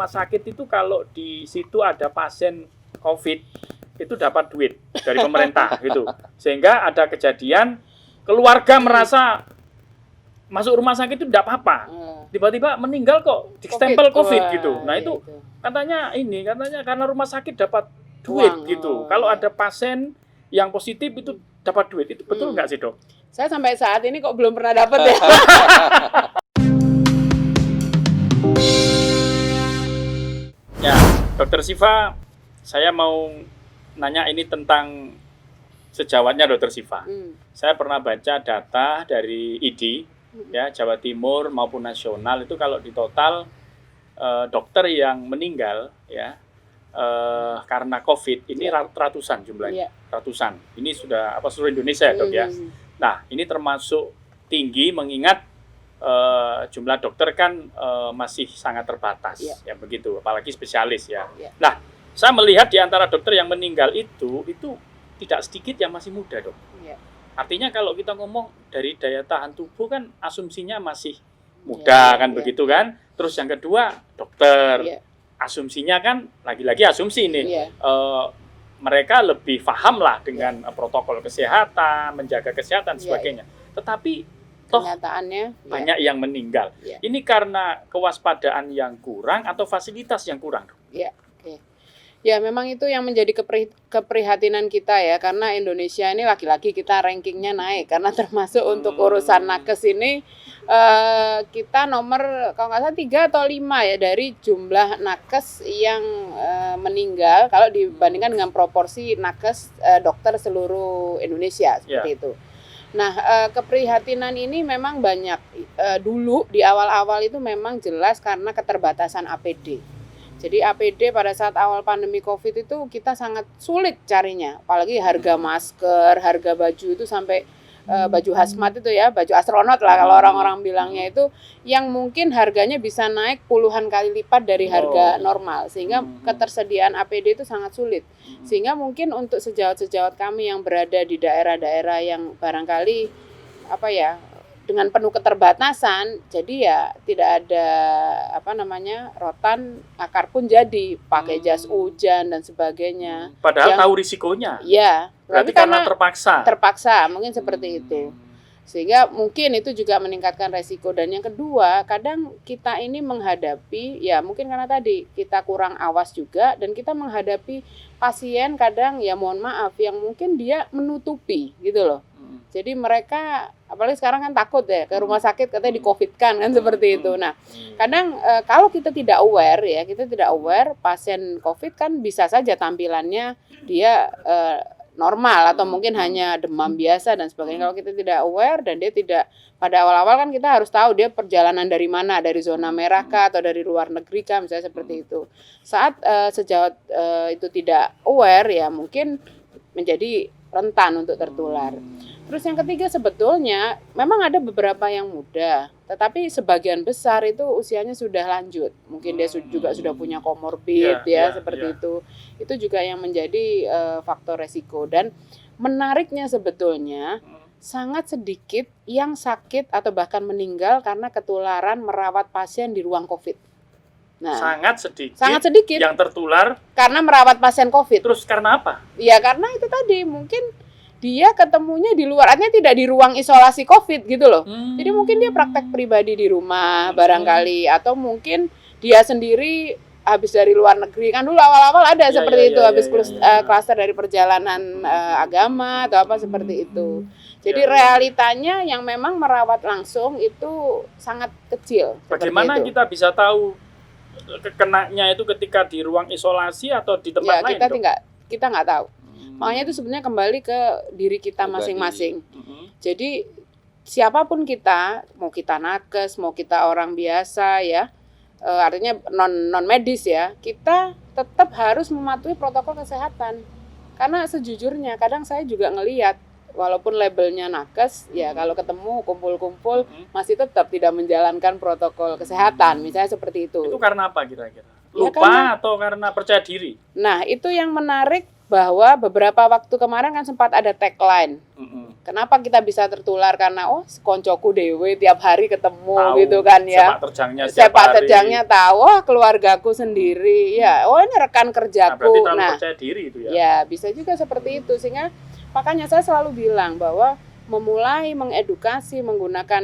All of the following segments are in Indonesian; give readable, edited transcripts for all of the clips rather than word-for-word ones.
rumah sakit itu kalau di situ ada pasien COVID itu dapat duit dari pemerintah gitu. Sehingga ada kejadian keluarga merasa masuk rumah sakit itu tidak apa-apa. Tiba-tiba meninggal kok distempel COVID gitu. Nah itu katanya karena rumah sakit dapat duit gitu. Kalau ada pasien yang positif itu dapat duit. Itu betul nggak sih, Dok? Saya sampai saat ini kok belum pernah dapat ya. Ya, Dokter Siva, saya mau nanya ini tentang sejawatnya Dokter Siva. Saya pernah baca data dari ID, ya Jawa Timur maupun nasional itu kalau di total dokter yang meninggal ya karena COVID ini ratusan jumlahnya, ratusan. Ini sudah seluruh Indonesia ya Dok ya. Nah ini termasuk tinggi mengingat jumlah dokter kan masih sangat terbatas ya begitu, apalagi spesialis ya. Nah saya melihat di antara dokter yang meninggal itu tidak sedikit yang masih muda Dok. Artinya kalau kita ngomong dari daya tahan tubuh kan asumsinya masih muda kan begitu kan. Terus yang kedua dokter, asumsinya kan lagi-lagi asumsi ini mereka lebih paham lah dengan protokol kesehatan, menjaga kesehatan sebagainya. Tetapi kenyataannya banyak yang meninggal. Ini karena kewaspadaan yang kurang atau fasilitas yang kurang. Ya memang itu yang menjadi keprihatinan kita ya, karena Indonesia ini lagi-lagi kita rankingnya naik karena termasuk untuk urusan nakes ini kita nomor kalau nggak salah 3 atau 5 ya dari jumlah nakes yang meninggal kalau dibandingkan dengan proporsi nakes dokter seluruh Indonesia seperti itu. Nah keprihatinan ini memang banyak dulu di awal-awal itu memang jelas karena keterbatasan APD. Jadi APD pada saat awal pandemi COVID itu kita sangat sulit carinya. Apalagi harga masker, harga baju itu sampai baju hazmat itu ya, baju astronot lah kalau orang-orang bilangnya itu, yang mungkin harganya bisa naik puluhan kali lipat dari harga normal. Sehingga ketersediaan APD itu sangat sulit. Sehingga mungkin untuk sejawat-sejawat kami yang berada di daerah-daerah yang barangkali dengan penuh keterbatasan, jadi ya tidak ada rotan, akar pun jadi pakai jas hujan dan sebagainya. Padahal tahu risikonya. Iya, berarti karena terpaksa mungkin seperti itu. Sehingga mungkin itu juga meningkatkan resiko. Dan yang kedua, kadang kita ini menghadapi, ya mungkin karena tadi kita kurang awas juga, dan kita menghadapi pasien kadang ya mohon maaf yang mungkin dia menutupi gitu loh. Jadi mereka, apalagi sekarang kan takut ya ke rumah sakit katanya di-COVID-kan kan seperti itu. Nah, kadang kalau kita tidak aware pasien COVID kan bisa saja tampilannya dia normal atau mungkin hanya demam biasa dan sebagainya. Kalau kita tidak aware dan dia tidak, pada awal-awal kan kita harus tahu dia perjalanan dari mana, dari zona merah kah atau dari luar negeri kah misalnya seperti itu. Saat sejawat itu tidak aware ya mungkin menjadi rentan untuk tertular. Terus yang ketiga sebetulnya memang ada beberapa yang muda, tetapi sebagian besar itu usianya sudah lanjut. Mungkin dia juga sudah punya komorbid seperti itu. Itu juga yang menjadi faktor resiko. Dan menariknya sebetulnya sangat sedikit yang sakit atau bahkan meninggal karena ketularan merawat pasien di ruang COVID. Nah, sangat sedikit yang tertular karena merawat pasien COVID. Terus karena apa? Ya karena itu tadi mungkin dia ketemunya di luar, artinya tidak di ruang isolasi COVID gitu loh. Jadi mungkin dia praktek pribadi di rumah barangkali, atau mungkin dia sendiri habis dari luar negeri. Kan dulu awal-awal ada seperti itu, habis klaster dari perjalanan agama atau apa seperti itu. Jadi realitanya yang memang merawat langsung itu sangat kecil. Bagaimana kita bisa tahu kenanya itu ketika di ruang isolasi atau di tempat lain? Kita nggak tahu. Makanya itu sebenarnya kembali ke diri kita masing-masing. Jadi siapapun kita, mau kita nakes, mau kita orang biasa ya, artinya non medis ya, kita tetap harus mematuhi protokol kesehatan. Karena sejujurnya kadang saya juga ngelihat, walaupun labelnya nakes, ya kalau ketemu kumpul-kumpul masih tetap tidak menjalankan protokol kesehatan, misalnya seperti itu. Itu karena apa kira-kira? Lupa atau karena percaya diri? Nah itu yang menarik, bahwa beberapa waktu kemarin kan sempat ada tagline Kenapa kita bisa tertular? Karena koncoku dewe tiap hari ketemu Tahu gitu kan ya. Sepak terjangnya tahu, keluargaku sendiri. Ya, ini rekan kerjaku. Nah, percaya diri itu ya. Ya, bisa juga seperti itu. Sehingga makanya saya selalu bilang bahwa memulai mengedukasi menggunakan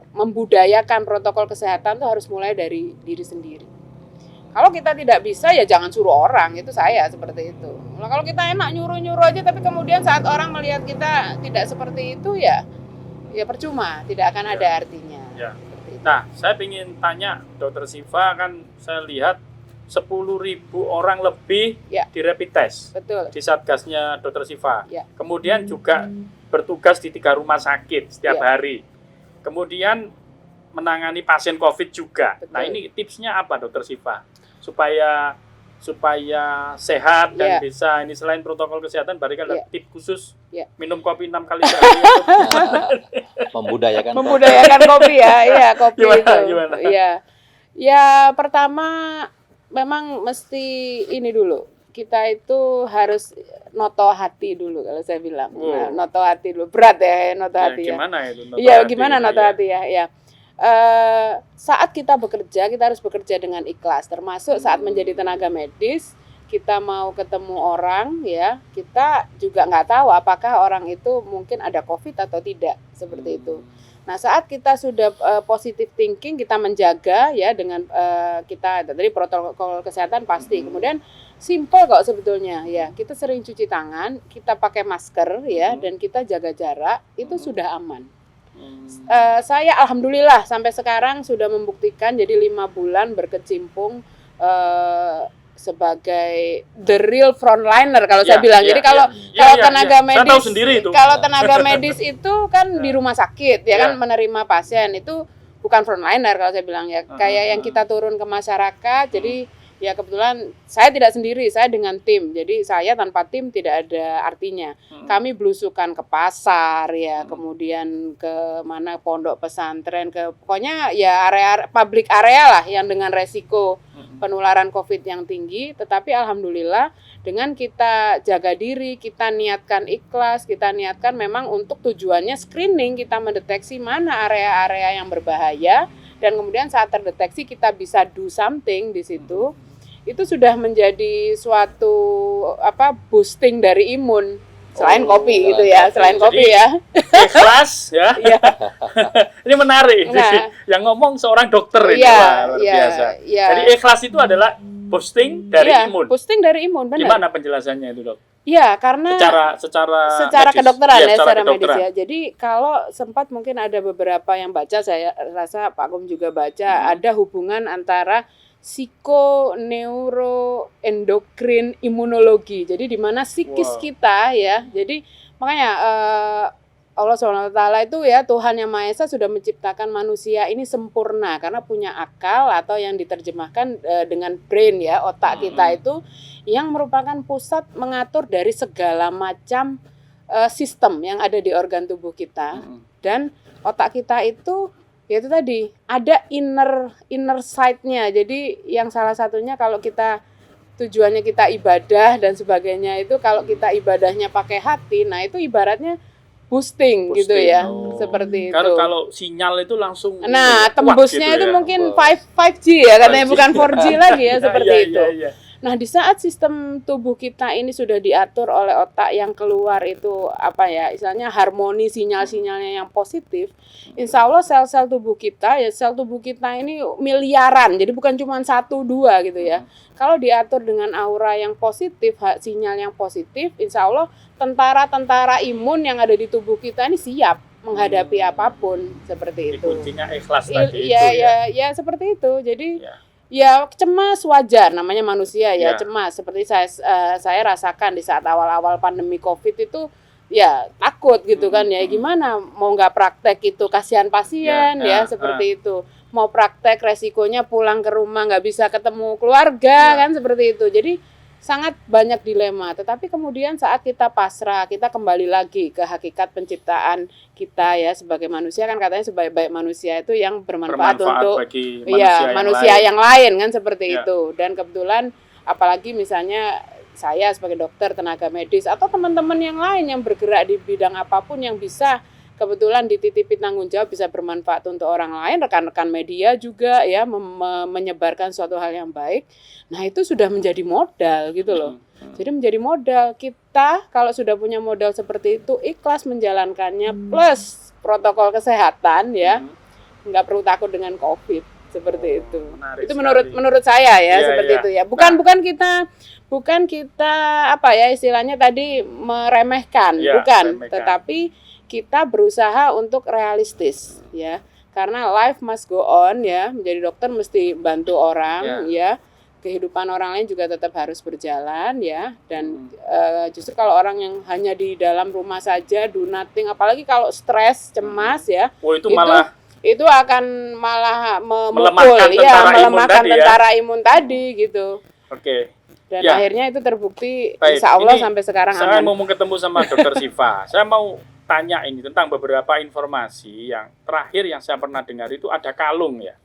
membudayakan protokol kesehatan itu harus mulai dari diri sendiri. Kalau kita tidak bisa ya jangan suruh orang, itu saya seperti itu. Nah, kalau kita enak nyuruh-nyuruh aja tapi kemudian saat orang melihat kita tidak seperti itu ya percuma, tidak akan ada artinya. Ya. Nah, saya ingin tanya Dr. Siva, kan saya lihat 10.000 orang lebih di rapid test. Betul. Di Satgasnya Dr. Siva. Ya. Kemudian juga bertugas di 3 rumah sakit setiap hari. Kemudian menangani pasien COVID juga. Betul. Nah, ini tipsnya apa Dr. Siva? Supaya sehat dan bisa, ini selain protokol kesehatan, barangkali ada tips khusus minum kopi 6 kali sehari. Membudayakan kopi ya, kopi gimana? Ya, pertama memang mesti ini dulu. Kita itu harus noto hati dulu kalau saya bilang. Nah, noto hati dulu. Berat ya noto hati ya. Gimana itu noto hati? Iya, gimana noto hati ya? Saat kita bekerja, kita harus bekerja dengan ikhlas. Termasuk saat menjadi tenaga medis, kita mau ketemu orang ya, kita juga nggak tahu apakah orang itu mungkin ada COVID atau tidak, seperti itu. Nah, saat kita sudah positive thinking, kita menjaga ya dengan kita tadi protokol kesehatan pasti. Kemudian simple kok sebetulnya ya. Kita sering cuci tangan, kita pakai masker ya, dan kita jaga jarak, itu sudah aman. Saya alhamdulillah sampai sekarang sudah membuktikan, jadi 5 bulan berkecimpung sebagai the real frontliner kalau saya bilang. Jadi kalau tenaga medis, saya tahu sendiri itu. Kalau tenaga medis itu kan di rumah sakit ya kan menerima pasien, itu bukan frontliner kalau saya bilang ya. Kayak yang kita turun ke masyarakat. Jadi ya kebetulan saya tidak sendiri, saya dengan tim. Jadi saya tanpa tim tidak ada artinya. Kami belusukan ke pasar ya, kemudian ke mana pondok pesantren, pokoknya ya area public area lah yang dengan resiko penularan COVID yang tinggi. Tetapi alhamdulillah dengan kita jaga diri, kita niatkan ikhlas, kita niatkan memang untuk tujuannya screening, kita mendeteksi mana area-area yang berbahaya, dan kemudian saat terdeteksi kita bisa do something di situ. Itu sudah menjadi suatu boosting dari imun selain kopi gitu ya, selain kopi ya. Ikhlas ya. Ini menarik. Yang ngomong seorang dokter ini luar biasa. Jadi ikhlas itu adalah boosting dari imun. Boosting dari imun, benar. Gimana penjelasannya itu, Dok? Ya, karena secara kedokteran secara medis ya. Jadi kalau sempat mungkin ada beberapa yang baca, saya rasa Pak Gum juga baca, ada hubungan antara psikoneuroendokrin imunologi. Jadi di mana psikis kita ya. Jadi makanya Allah SWT itu ya, Tuhan Yang Maha Esa sudah menciptakan manusia ini sempurna karena punya akal, atau yang diterjemahkan dengan brain ya, otak kita itu yang merupakan pusat mengatur dari segala macam sistem yang ada di organ tubuh kita. Dan otak kita itu yaitu tadi ada inner side-nya. Jadi yang salah satunya kalau kita tujuannya kita ibadah dan sebagainya, itu kalau kita ibadahnya pakai hati, nah itu ibaratnya boosting gitu ya. Seperti itu. Kalau sinyal itu langsung tembusnya gitu itu mungkin 5G ya katanya, bukan 4G lagi ya, seperti itu. Nah, di saat sistem tubuh kita ini sudah diatur oleh otak, yang keluar itu istilahnya harmoni sinyal-sinyalnya yang positif, insya Allah sel-sel tubuh kita ini miliaran, jadi bukan cuma 1-2 gitu ya. Kalau diatur dengan aura yang positif, sinyal yang positif, insya Allah tentara-tentara imun yang ada di tubuh kita ini siap menghadapi apapun, seperti itu. Kuncinya ikhlas tadi itu ya. Ya, seperti itu. Jadi ya cemas wajar, namanya manusia ya, cemas. Seperti saya rasakan di saat awal-awal pandemi COVID itu ya takut gitu kan ya. Gimana mau nggak praktek itu, kasihan pasien seperti itu. Mau praktek resikonya pulang ke rumah nggak bisa ketemu keluarga kan, seperti itu. Jadi sangat banyak dilema, tetapi kemudian saat kita pasrah, kita kembali lagi ke hakikat penciptaan kita ya sebagai manusia, kan katanya sebaik-baik manusia itu yang bermanfaat untuk bagi manusia yang lain kan, seperti itu. Dan kebetulan apalagi misalnya saya sebagai dokter, tenaga medis, atau teman-teman yang lain yang bergerak di bidang apapun yang bisa kebetulan dititipi tanggung jawab bisa bermanfaat untuk orang lain, rekan-rekan media juga ya menyebarkan suatu hal yang baik. Nah itu sudah menjadi modal gitu loh. Jadi menjadi modal, kita kalau sudah punya modal seperti itu ikhlas menjalankannya plus protokol kesehatan ya, nggak perlu takut dengan COVID seperti itu. Itu menurut saya ya seperti itu ya. Bukan kita apa ya istilahnya tadi meremehkan, bukan, tetapi kita berusaha untuk realistis ya. Karena life must go on ya, menjadi dokter mesti bantu orang ya. Kehidupan orang lain juga tetap harus berjalan ya, dan justru kalau orang yang hanya di dalam rumah saja do nothing, apalagi kalau stres, cemas ya, itu akan malah melemahkan tentara imun tadi gitu. Oke. Dan akhirnya itu terbukti insya Allah sampai sekarang saya aman. mau ketemu sama Dr. Siva. Saya mau tanya ini tentang beberapa informasi yang terakhir yang saya pernah dengar itu ada kalung ya.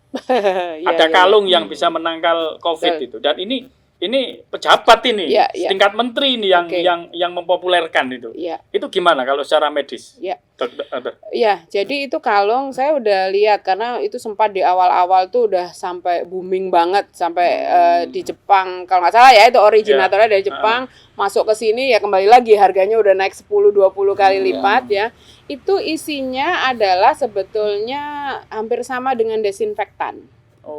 Ada kalung yang bisa menangkal COVID itu, dan ini pejabat ini tingkat menteri ini yang mempopulerkan itu. Itu gimana kalau secara medis? Jadi itu kalung saya udah lihat karena itu sempat di awal-awal tuh udah sampai booming banget sampai di Jepang kalau nggak salah ya, itu originatornya dari Jepang masuk ke sini ya, kembali lagi harganya udah naik 10-20 kali lipat ya. Itu isinya adalah sebetulnya hampir sama dengan desinfektan.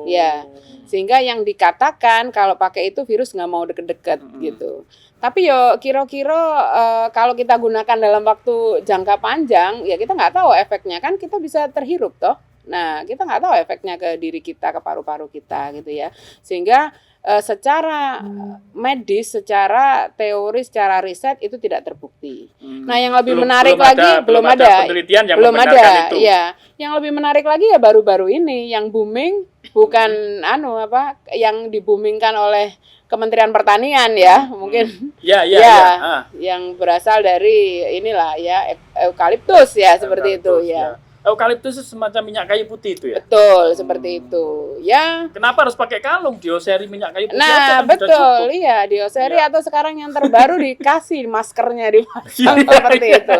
Ya, sehingga yang dikatakan kalau pakai itu virus nggak mau deket-deket gitu. Tapi yo kira-kira kalau kita gunakan dalam waktu jangka panjang, ya kita nggak tahu efeknya, kan kita bisa terhirup toh. Nah, kita nggak tahu efeknya ke diri kita, ke paru-paru kita gitu ya. Sehingga secara medis, secara teori, secara riset itu tidak terbukti. Nah, yang lebih menarik lagi belum ada penelitian yang membenarkan itu. Ya, yang lebih menarik lagi ya baru-baru ini yang booming bukan yang dibumingkan oleh Kementerian Pertanian ya, mungkin yang berasal dari inilah ya eukaliptus ya, seperti itu ya. Eukaliptus itu semacam minyak kayu putih itu ya? Betul, seperti itu. Ya. Kenapa harus pakai kalung? Dioseri minyak kayu putih. Nah, betul. Iya, dioseri atau sekarang yang terbaru dikasih maskernya dipasang seperti itu.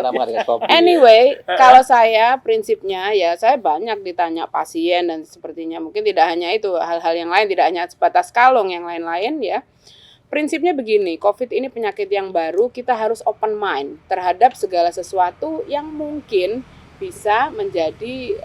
Anyway, kalau saya prinsipnya ya saya banyak ditanya pasien dan sepertinya mungkin tidak hanya itu, hal-hal yang lain, tidak hanya sebatas kalung, yang lain-lain ya. Prinsipnya begini, COVID ini penyakit yang baru, kita harus open mind terhadap segala sesuatu yang mungkin bisa menjadi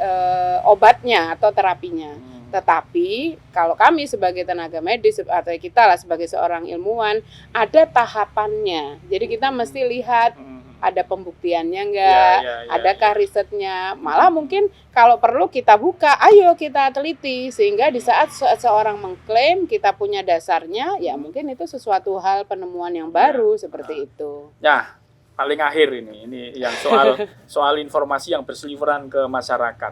obatnya atau terapinya. Tetapi kalau kami sebagai tenaga medis atau kita lah sebagai seorang ilmuwan, ada tahapannya. Jadi kita mesti lihat ada pembuktiannya enggak, adakah risetnya. Malah mungkin kalau perlu kita buka, ayo kita teliti. Sehingga di saat seorang mengklaim kita punya dasarnya, ya mungkin itu sesuatu hal penemuan yang baru seperti itu. Ya. Paling akhir ini yang soal informasi yang berseliweran ke masyarakat.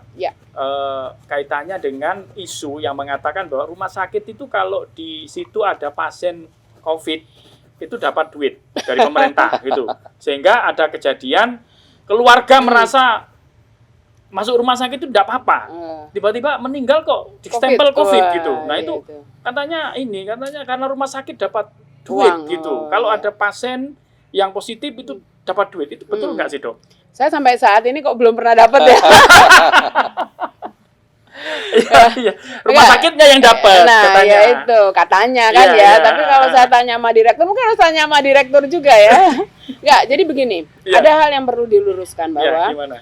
Kaitannya dengan isu yang mengatakan bahwa rumah sakit itu kalau di situ ada pasien COVID itu dapat duit dari pemerintah gitu. Sehingga ada kejadian keluarga merasa masuk rumah sakit itu tidak apa-apa. Tiba-tiba meninggal kok distempel COVID gitu. Nah itu katanya karena rumah sakit dapat duit gitu. Kalau ada pasien yang positif itu dapat duit, itu betul nggak sih dok? Saya sampai saat ini kok belum pernah dapat ya. Rumah sakitnya yang dapat. Nah, katanya. Ya itu katanya kan Tapi kalau saya tanya sama direktur, mungkin harus tanya sama direktur juga ya. Nggak, jadi begini, ada hal yang perlu diluruskan bahwa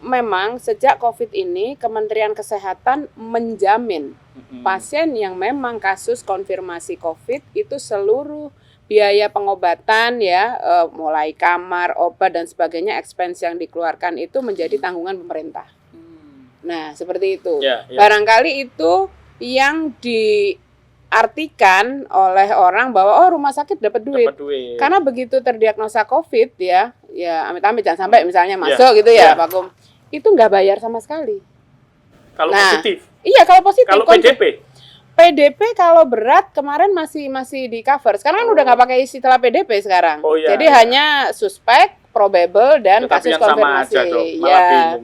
memang sejak COVID ini Kementerian Kesehatan menjamin pasien yang memang kasus konfirmasi COVID itu seluruh biaya pengobatan ya, mulai kamar, obat dan sebagainya, expense yang dikeluarkan itu menjadi tanggungan pemerintah. Nah, seperti itu. Barangkali itu yang diartikan oleh orang bahwa rumah sakit dapat duit. Karena begitu terdiagnosa COVID ya amit-amit jangan sampai misalnya masuk gitu ya, Pak Gum. Itu nggak bayar sama sekali. Kalau positif. Iya, kalau positif. Kalau PDP kalau berat kemarin masih di cover. Sekarang kan udah nggak pakai istilah PDP sekarang. Jadi hanya suspek, probable dan Tetapi kasus yang sama konfirmasi. aja dong, malah bingung.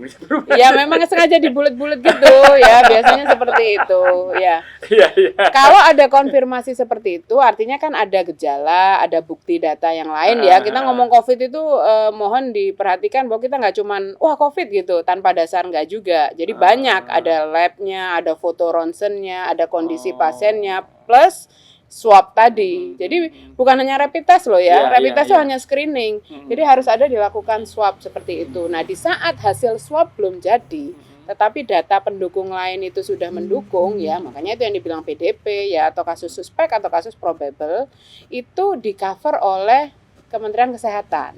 Ya memang sengaja dibulet-bulet gitu ya, biasanya seperti itu ya. Iya. Kalau ada konfirmasi seperti itu, artinya kan ada gejala, ada bukti data yang lain ya. Kita ngomong COVID itu mohon diperhatikan bahwa kita nggak cuman wah COVID gitu, tanpa dasar nggak juga. Jadi banyak, ada labnya, ada foto ronsennya, ada kondisi pasiennya, plus swab tadi. Jadi bukan hanya rapid test loh ya, rapid test itu hanya screening. Jadi harus ada dilakukan swab seperti itu. Nah di saat hasil swab belum jadi, tetapi data pendukung lain itu sudah mendukung ya, makanya itu yang dibilang PDP ya, atau kasus suspek atau kasus probable, itu di cover oleh Kementerian Kesehatan.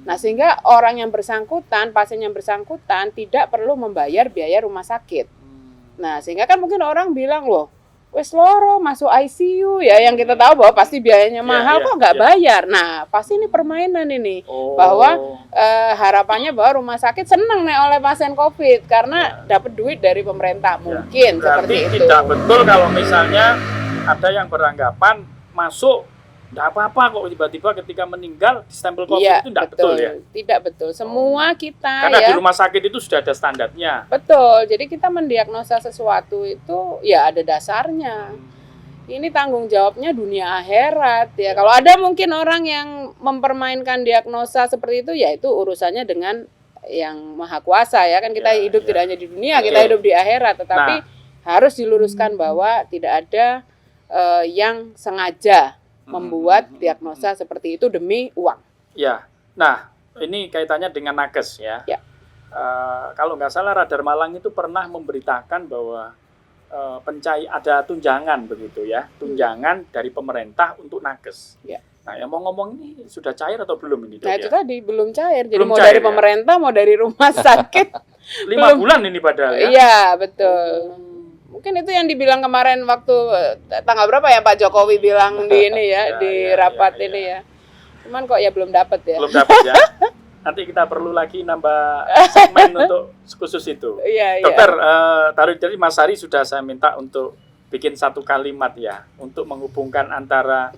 Nah sehingga orang yang bersangkutan, pasien yang bersangkutan tidak perlu membayar biaya rumah sakit. Nah sehingga kan mungkin orang bilang loh, wes loro masuk ICU ya, yang kita tahu bahwa pasti biayanya mahal kok nggak bayar. Nah pasti ini permainan ini, bahwa harapannya bahwa rumah sakit seneng nih oleh pasien COVID karena dapat duit dari pemerintah, mungkin seperti itu. Tidak betul kalau misalnya ada yang beranggapan masuk nggak apa-apa kok, tiba-tiba ketika meninggal di stempel COVID itu tidak betul ya? Tidak betul. Semua kita karena di rumah sakit itu sudah ada standarnya. Betul. Jadi kita mendiagnosa sesuatu itu ya ada dasarnya. Ini tanggung jawabnya dunia akhirat ya. Kalau ada mungkin orang yang mempermainkan diagnosa seperti itu, ya itu urusannya dengan yang maha kuasa ya. Kan kita hidup tidak hanya di dunia, kita hidup di akhirat. Tetapi harus diluruskan bahwa tidak ada yang sengaja membuat diagnosa seperti itu demi uang. Ya, nah ini kaitannya dengan nakes ya. Kalau nggak salah Radar Malang itu pernah memberitakan bahwa ada tunjangan begitu ya, tunjangan dari pemerintah untuk nakes. Nah, yang mau ngomong ini sudah cair atau belum ini? Nah itu tadi belum cair. Jadi belum mau cair, dari pemerintah, mau dari rumah sakit. 5 bulan ini padahal ya? Iya betul. Mungkin itu yang dibilang kemarin waktu tanggal berapa ya Pak Jokowi bilang di ini ya, di rapat ini ya. Cuman kok ya belum dapat ya. Belum dapat ya. Nanti kita perlu lagi nambah segmen untuk khusus itu. Dokter, tadi Mas Hari sudah saya minta untuk bikin satu kalimat ya, untuk menghubungkan antara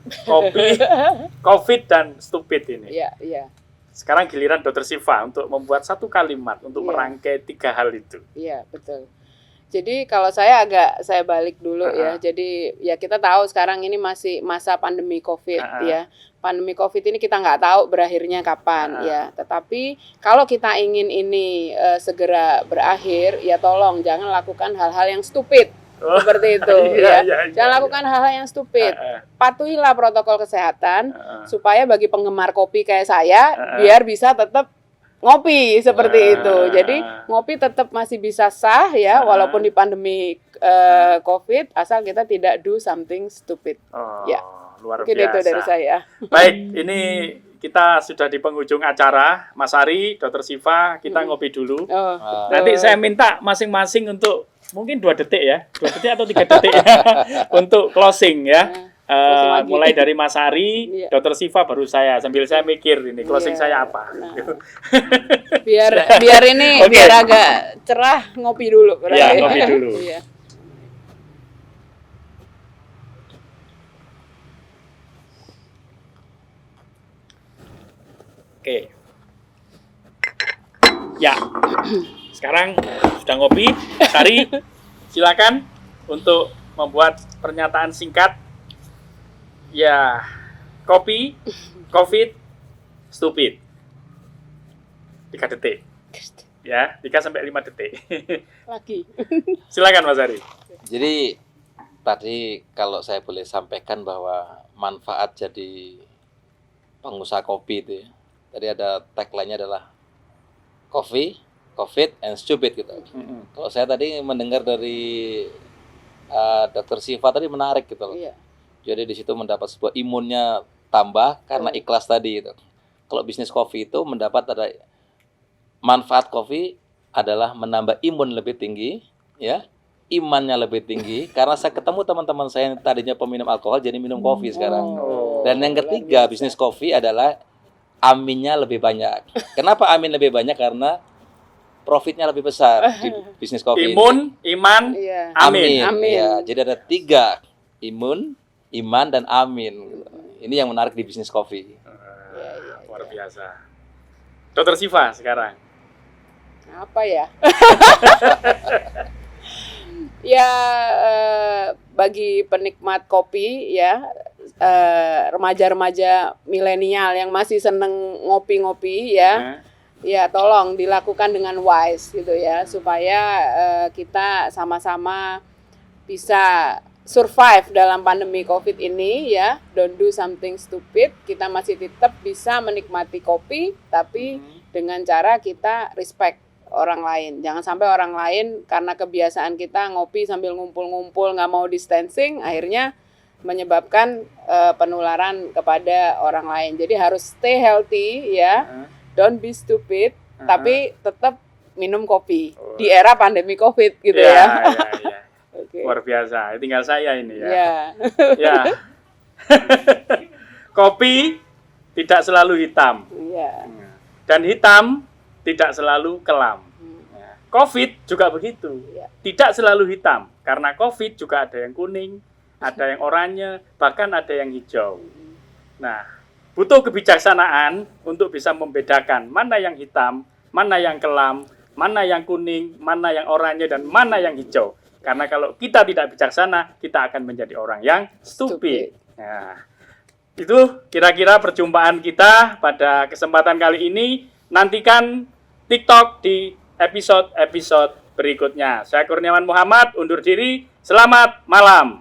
COVID dan stupid ini. Iya. Sekarang giliran Dokter Siva untuk membuat satu kalimat untuk merangkai 3 hal itu. Iya, betul. Jadi kalau saya balik dulu ya. Jadi ya kita tahu sekarang ini masih masa pandemi COVID ya. Pandemi COVID ini kita nggak tahu berakhirnya kapan ya. Tetapi kalau kita ingin ini segera berakhir, ya tolong jangan lakukan hal-hal yang stupid. Seperti itu ya. Jangan lakukan hal-hal yang stupid. Patuhilah protokol kesehatan supaya bagi penggemar kopi kayak saya biar bisa tetap ngopi seperti itu. Jadi ngopi tetap masih bisa sah ya, walaupun di pandemi COVID, asal kita tidak do something stupid. Ya, luar mungkin biasa. Itu dari saya. Baik, ini kita sudah di penghujung acara. Mas Ari, Dokter Siva, kita ngopi dulu. Nanti saya minta masing-masing untuk mungkin 2 detik ya, 2 detik atau 3 detik ya, untuk closing ya. Mulai dari Mas Ari, Dokter Siva, baru saya, sambil saya mikir ini closing saya apa. Biar ini biar agak cerah, ngopi dulu. Ya, ngopi dulu. Oke. Ya. Sekarang sudah ngopi, Mas Ari, silakan untuk membuat pernyataan singkat. Ya, kopi, COVID, stupid. 3 detik. Ya, 3-5 detik. Lagi. Silakan Mas Ari. Jadi tadi kalau saya boleh sampaikan bahwa manfaat jadi pengusaha kopi itu ya. Tadi ada tagline-nya adalah coffee, COVID, and stupid gitu. Kalau saya tadi mendengar dari Dokter Siva tadi menarik gitu loh. Jadi di situ mendapat sebuah imunnya tambah karena ikhlas tadi itu. Kalau bisnis kopi itu mendapat ada manfaat kopi adalah menambah imun lebih tinggi, ya, imannya lebih tinggi. Karena saya ketemu teman-teman saya yang tadinya peminum alkohol jadi minum kopi sekarang. Dan yang ketiga bisnis kopi adalah aminnya lebih banyak. Kenapa amin lebih banyak? Karena profitnya lebih besar di bisnis kopi. Imun, iman, amin. Ya, jadi ada 3, imun, iman, dan amin. Ini yang menarik di bisnis kopi. Luar biasa. Dokter Siva sekarang. Apa ya? Ya, bagi penikmat kopi ya, remaja-remaja milenial yang masih seneng ngopi-ngopi ya, ya tolong dilakukan dengan wise gitu ya, supaya kita sama-sama bisa survive dalam pandemi COVID ini ya. Don't do something stupid. Kita masih tetap bisa menikmati kopi, tapi dengan cara kita respect orang lain. Jangan sampai orang lain karena kebiasaan kita ngopi sambil ngumpul-ngumpul, nggak mau distancing, akhirnya menyebabkan penularan kepada orang lain. Jadi harus stay healthy ya, don't be stupid, tapi tetap minum kopi di era pandemi COVID gitu ya. Ya. Okay. Luar biasa. Tinggal saya ini ya. Ya. Ya. Kopi tidak selalu hitam. Ya. Dan hitam tidak selalu kelam. COVID juga begitu. Ya. Tidak selalu hitam. Karena COVID juga ada yang kuning, ada yang oranye, bahkan ada yang hijau. Nah, butuh kebijaksanaan untuk bisa membedakan mana yang hitam, mana yang kelam, mana yang kuning, mana yang oranye, dan mana yang hijau. Karena kalau kita tidak bijaksana, kita akan menjadi orang yang stupid. Nah, itu kira-kira perjumpaan kita pada kesempatan kali ini. Nantikan TikTok di episode-episode berikutnya. Saya Kurniawan Muhammad, undur diri. Selamat malam.